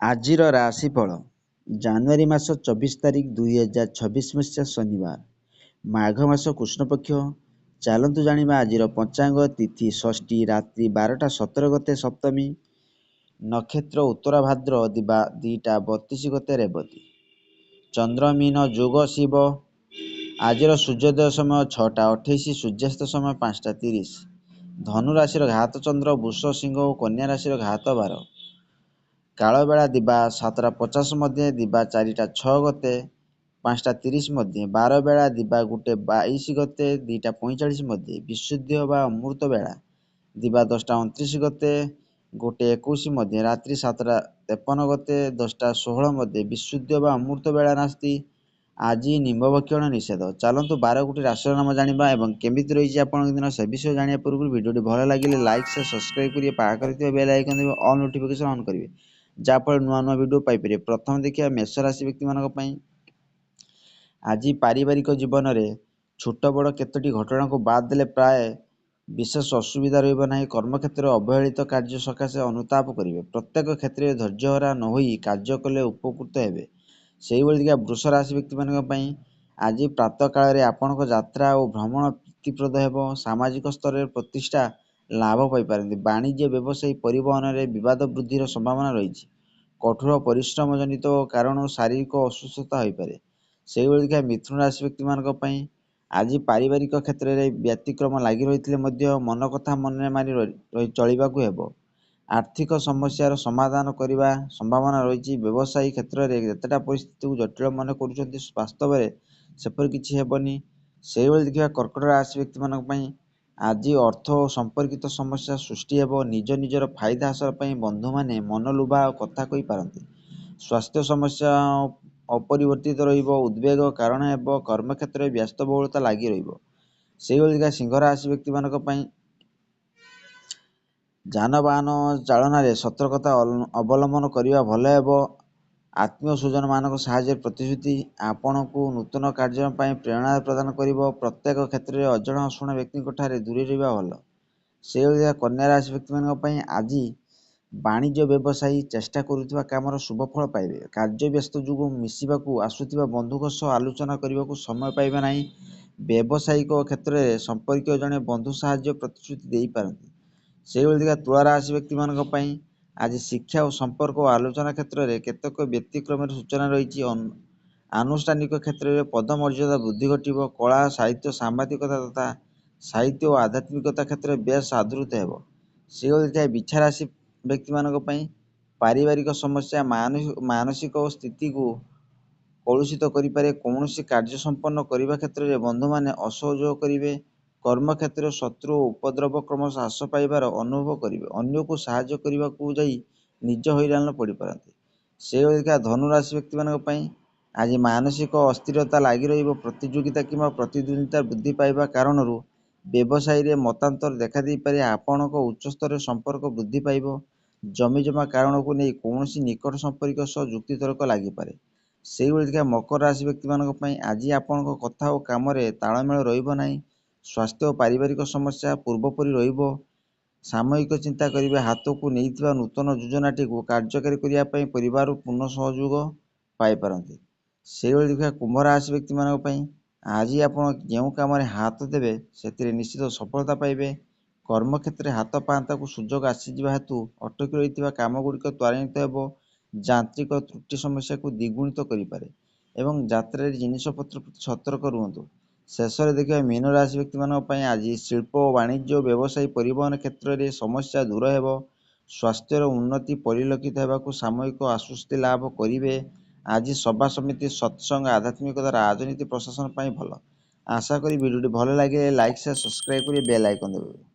ଆଜିର ରାଶିଫଳ ଜାନୁଆରୀ ମାସ 24 ତାରିଖ 2026 ମସିହା ଶନିବାର, ମାଘ ମାସ କୃଷ୍ଣପକ୍ଷ। ଚାଲନ୍ତୁ ଜାଣିବା ଆଜିର ପଞ୍ଚାଙ୍ଗ ତିଥି ଷଷ୍ଠୀ, ରାତ୍ରି 12ଟା 17 ଗତେ ସପ୍ତମୀ, ନକ୍ଷତ୍ର ଉତ୍ତରା ଭାଦ୍ର, ଦିବା 2ଟା 32 ଗତେ ରେବତୀ, ଚନ୍ଦ୍ର ମୀନ, ଯୋଗ ଶିବ। ଆଜିର ସୂର୍ଯ୍ୟୋଦୟ ସମୟ 6ଟା 28, ସୂର୍ଯ୍ୟାସ୍ତ ସମୟ 5ଟା 30। ଧନୁ ରାଶିର ଘାତ ଚନ୍ଦ୍ର, ବୃଷ, ସିଂହ ଓ କନ୍ୟା ରାଶିର ଘାତ ବାର। କାଳବେଳା ଦିବା 7ଟା 50 ମଧ୍ୟରେ, ଦିବା 4ଟା 6 ଗତେ 5ଟା 30 ମଧ୍ୟରେ, ବାର ବେଳା ଦିବା 1ଟା 22 ଗତେ 2ଟା 45 ମଧ୍ୟରେ, ବିଶୁଦ୍ଧ ବା ଅମୃତ ବେଳା ଦିବା 10ଟା 29 ଗତେ 1ଟା 21 ମଧ୍ୟରେ, ରାତ୍ରି 7ଟା 53 ଗତେ 10ଟା 16 ମଧ୍ୟରେ, ବିଶୁଦ୍ଧ ବା ଅମୃତ ବେଳା ନାସ୍ତି। ଆଜି ନିମ୍ବଭକ୍ଷଣ ନିଷେଧ। ଚାଲନ୍ତୁ 12ଗୋଟି ରାଶିର ନାମ ଜାଣିବା ଏବଂ କେମିତି ରହିଛି ଆପଣଙ୍କ ଦିନ ସେ ବିଷୟ ଜାଣିବା ପୂର୍ବରୁ ଭିଡ଼ିଓଟି ଭଲ ଲାଗିଲେ ଲାଇକ୍ ସେୟାର ସବସ୍କ୍ରାଇବ୍ କରିବେ, ପାଖରେ ଥିବା ବେଲ୍ ଆଇକନ୍ ଦେବେ, ଅଲ୍ ନୋଟିଫିକେସନ୍ ଅନ୍ କରିବେ, ଯାହାଫଳରେ ନୂଆ ନୂଆ ଭିଡ଼ିଓ ପାଇପାରିବେ। ପ୍ରଥମେ ଦେଖିବା ମେଷ ରାଶି ବ୍ୟକ୍ତିମାନଙ୍କ ପାଇଁ। ଆଜି ପାରିବାରିକ ଜୀବନରେ ଛୋଟ ବଡ଼ କେତୋଟି ଘଟଣାକୁ ବାଦ୍ ଦେଲେ ପ୍ରାୟ ବିଶେଷ ଅସୁବିଧା ରହିବ ନାହିଁ। କର୍ମକ୍ଷେତ୍ରରେ ଅବହେଳିତ କାର୍ଯ୍ୟ ସକାଶେ ଅନୁତାପ କରିବେ। ପ୍ରତ୍ୟେକ କ୍ଷେତ୍ରରେ ଧୈର୍ଯ୍ୟହରା ନ ହୋଇ କାର୍ଯ୍ୟ କଲେ ଉପକୃତ ହେବେ। ସେହିଭଳି ଦେଖିବା ବୃଷ ରାଶି ବ୍ୟକ୍ତିମାନଙ୍କ ପାଇଁ ଆଜି ପ୍ରାତଃ କାଳରେ ଆପଣଙ୍କ ଯାତ୍ରା ଓ ଭ୍ରମଣ ପ୍ରୀତିପ୍ରଦ ହେବ। ସାମାଜିକ ସ୍ତରରେ ପ୍ରତିଷ୍ଠା ଲାଭ ପାଇପାରନ୍ତି। ବାଣିଜ୍ୟ, ବ୍ୟବସାୟୀ, ପରିବହନରେ ବିବାଦ ବୃଦ୍ଧିର ସମ୍ଭାବନା ରହିଛି। କଠୋର ପରିଶ୍ରମ ଜନିତ କାରଣରୁ ଶାରୀରିକ ଅସୁସ୍ଥତା ହୋଇପାରେ। ସେହିଭଳି ଦେଖିବା ମିଥୁନ ରାଶି ବ୍ୟକ୍ତିମାନଙ୍କ ପାଇଁ ଆଜି ପାରିବାରିକ କ୍ଷେତ୍ରରେ ବ୍ୟତିକ୍ରମ ଲାଗି ରହିଥିଲେ ମଧ୍ୟ ମନ କଥା ମନରେ ମାରି ଚଳିବାକୁ ହେବ। ଆର୍ଥିକ ସମସ୍ୟାର ସମାଧାନ କରିବା ସମ୍ଭାବନା ରହିଛି। ବ୍ୟବସାୟୀ କ୍ଷେତ୍ରରେ ଯେତେଟା ପରିସ୍ଥିତିକୁ ଜଟିଳ ମନେ କରୁଛନ୍ତି, ବାସ୍ତବରେ ସେପରି କିଛି ହେବନି। ସେହିଭଳି ଦେଖିବା କର୍କଟ ରାଶି ବ୍ୟକ୍ତିମାନଙ୍କ ପାଇଁ ଆଜି ଅର୍ଥ ଓ ସମ୍ପର୍କିତ ସମସ୍ୟା ସୃଷ୍ଟି ହେବ। ନିଜ ନିଜର ଫାଇଦା ହାସଲ ପାଇଁ ବନ୍ଧୁମାନେ ମନଲୋଭା କଥା କହିପାରନ୍ତି। ସ୍ୱାସ୍ଥ୍ୟ ସମସ୍ୟା ଅପରିବର୍ତ୍ତିତ ରହିବ। ଉଦ୍ବେଗ କାରଣ ହେବ। କର୍ମକ୍ଷେତ୍ରରେ ବ୍ୟସ୍ତବହୁଳତା ଲାଗି ରହିବ। ସେହିଭଳି ଦେଖିବା ସିଂହ ରାଶି ବ୍ୟକ୍ତିମାନଙ୍କ ପାଇଁ ଯାନବାହନ ଚାଳନାରେ ସତର୍କତା ଅବଲମ୍ବନ କରିବା ଭଲ ହେବ। ଆତ୍ମୀୟ ସ୍ୱଜନମାନଙ୍କ ସାହାଯ୍ୟରେ ପ୍ରତିଶ୍ରୁତି ଆପଣଙ୍କୁ ନୂତନ କାର୍ଯ୍ୟ ପାଇଁ ପ୍ରେରଣା ପ୍ରଦାନ କରିବ। ପ୍ରତ୍ୟେକ କ୍ଷେତ୍ରରେ ଅଜଣା ଅଶୁଣା ବ୍ୟକ୍ତିଙ୍କ ଠାରେ ଦୂରେଇ ରହିବା ଭଲ। ସେହିଭଳି କନ୍ୟା ରାଶି ବ୍ୟକ୍ତିମାନଙ୍କ ପାଇଁ ଆଜି ବାଣିଜ୍ୟ ବ୍ୟବସାୟୀ ଚେଷ୍ଟା କରୁଥିବା କାମର ଶୁଭ ଫଳ ପାଇବେ। କାର୍ଯ୍ୟ ବ୍ୟସ୍ତ ଯୋଗୁଁ ମିଶିବାକୁ ଆସୁଥିବା ବନ୍ଧୁଙ୍କ ସହ ଆଲୋଚନା କରିବାକୁ ସମୟ ପାଇବେ ନାହିଁ। ବ୍ୟବସାୟିକ କ୍ଷେତ୍ରରେ ସମ୍ପର୍କୀୟ ଜଣେ ବନ୍ଧୁ ସାହାଯ୍ୟ ପ୍ରତିଶ୍ରୁତି ଦେଇପାରନ୍ତି। ସେହିଭଳି ଦେଖିବା ତୁଳା ରାଶି ବ୍ୟକ୍ତିମାନଙ୍କ ପାଇଁ ଆଜି ଶିକ୍ଷା ଓ ସମ୍ପର୍କ ଓ ଆଲୋଚନା କ୍ଷେତ୍ରରେ କେତେକ ବ୍ୟତିକ୍ରମର ସୂଚନା ରହିଛି। ଆନୁଷ୍ଠାନିକ କ୍ଷେତ୍ରରେ ପଦମର୍ଯ୍ୟାଦା ବୃଦ୍ଧି ଘଟିବ। କଳା, ସାହିତ୍ୟ, ସାମ୍ବାଦିକତା ତଥା ସାହିତ୍ୟ ଓ ଆଧ୍ୟାତ୍ମିକତା କ୍ଷେତ୍ରରେ ବେଶ୍ ଆଦୃତ ହେବ। ସେହିଭଳି ଦେଖିବା ବିଛା ରାଶି ବ୍ୟକ୍ତିମାନଙ୍କ ପାଇଁ ପାରିବାରିକ ସମସ୍ୟା ମାନସିକ ସ୍ଥିତିକୁ କଳୁଷିତ କରିପାରେ। କୌଣସି କାର୍ଯ୍ୟ ସମ୍ପନ୍ନ କରିବା କ୍ଷେତ୍ରରେ ବନ୍ଧୁମାନେ ଅସହଯୋଗ କରିବେ। କର୍ମକ୍ଷେତ୍ରରେ ଶତ୍ରୁ ଓ ଉପଦ୍ରବ କ୍ରମଶଃ ହ୍ରାସ ପାଇବାର ଅନୁଭବ କରିବେ। ଅନ୍ୟକୁ ସାହାଯ୍ୟ କରିବାକୁ ଯାଇ ନିଜ ହଇରାଣରେ ପଡ଼ିପାରନ୍ତି। ସେହିଭଳି ଦେଖିବା ଧନୁ ରାଶି ବ୍ୟକ୍ତିମାନଙ୍କ ପାଇଁ ଆଜି ମାନସିକ ଅସ୍ଥିରତା ଲାଗି ରହିବ। ପ୍ରତିଯୋଗିତା କିମ୍ବା ପ୍ରତିଦ୍ୱନ୍ଦିତା ବୃଦ୍ଧି ପାଇବା କାରଣରୁ ବ୍ୟବସାୟୀରେ ମତାନ୍ତର ଦେଖାଦେଇପାରେ। ଆପଣଙ୍କ ଉଚ୍ଚସ୍ତରରେ ସମ୍ପର୍କ ବୃଦ୍ଧି ପାଇବ। ଜମିଜମା କାରଣକୁ ନେଇ କୌଣସି ନିକଟ ସମ୍ପର୍କୀୟ ସହ ଯୁକ୍ତିତର୍କ ଲାଗିପାରେ। ସେହିଭଳି ଦେଖିବା ମକର ରାଶି ବ୍ୟକ୍ତିମାନଙ୍କ ପାଇଁ ଆଜି ଆପଣଙ୍କ କଥା ଓ କାମରେ ତାଳମେଳ ରହିବ ନାହିଁ। ସ୍ୱାସ୍ଥ୍ୟ ଓ ପାରିବାରିକ ସମସ୍ୟା ପୂର୍ବପରି ରହିବ। ସାମୟିକ ଚିନ୍ତା କରିବେ। ହାତକୁ ନେଇଥିବା ନୂତନ ଯୋଜନାଟିକୁ କାର୍ଯ୍ୟକାରୀ କରିବା ପାଇଁ ପରିବାରରୁ ପୂର୍ଣ୍ଣ ସହଯୋଗ ପାଇପାରନ୍ତି। ସେହିଭଳି ଦେଖିବା କୁମ୍ଭ ରାଶି ବ୍ୟକ୍ତିମାନଙ୍କ ପାଇଁ ଆଜି ଆପଣ ଯେଉଁ କାମରେ ହାତ ଦେବେ ସେଥିରେ ନିଶ୍ଚିତ ସଫଳତା ପାଇବେ। କର୍ମକ୍ଷେତ୍ରରେ ହାତ ପାଆନ୍ତାକୁ ସୁଯୋଗ ଆସିଯିବା ହେତୁ ଅଟକି ରହିଥିବା କାମଗୁଡ଼ିକ ତ୍ୱରାନ୍ୱିତ ହେବ। ଯାନ୍ତ୍ରିକ ତ୍ରୁଟି ସମସ୍ୟାକୁ ଦ୍ୱିଗୁଣିତ କରିପାରେ ଏବଂ ଯାତ୍ରାରେ ଜିନିଷପତ୍ର ପ୍ରତି ସତର୍କ ରୁହନ୍ତୁ। ଶେଷରେ ଦେଖିବା ମୀନ ରାଶି ବ୍ୟକ୍ତିମାନଙ୍କ ପାଇଁ ଆଜି ଶିଳ୍ପ ଓ ବାଣିଜ୍ୟ, ବ୍ୟବସାୟୀ, ପରିବହନ କ୍ଷେତ୍ରରେ ସମସ୍ୟା ଦୂର ହେବ। ସ୍ୱାସ୍ଥ୍ୟର ଉନ୍ନତି ପରିଲକ୍ଷିତ ହେବାକୁ ସାମୟିକ ଆଶ୍ୱସ୍ତି ଲାଭ କରିବେ। ଆଜି ସଭା ସମିତି, ସତ୍ସଙ୍ଗ, ଆଧ୍ୟାତ୍ମିକତା, ରାଜନୀତି, ପ୍ରଶାସନ ପାଇଁ ଭଲ। ଆଶା କରି ଭିଡ଼ିଓଟି ଭଲ ଲାଗିଲେ ଲାଇକ୍ ସେୟାର ସବସ୍କ୍ରାଇବ୍ କରି ବେଲ୍ ଆଇକନ୍ ଦେବେ।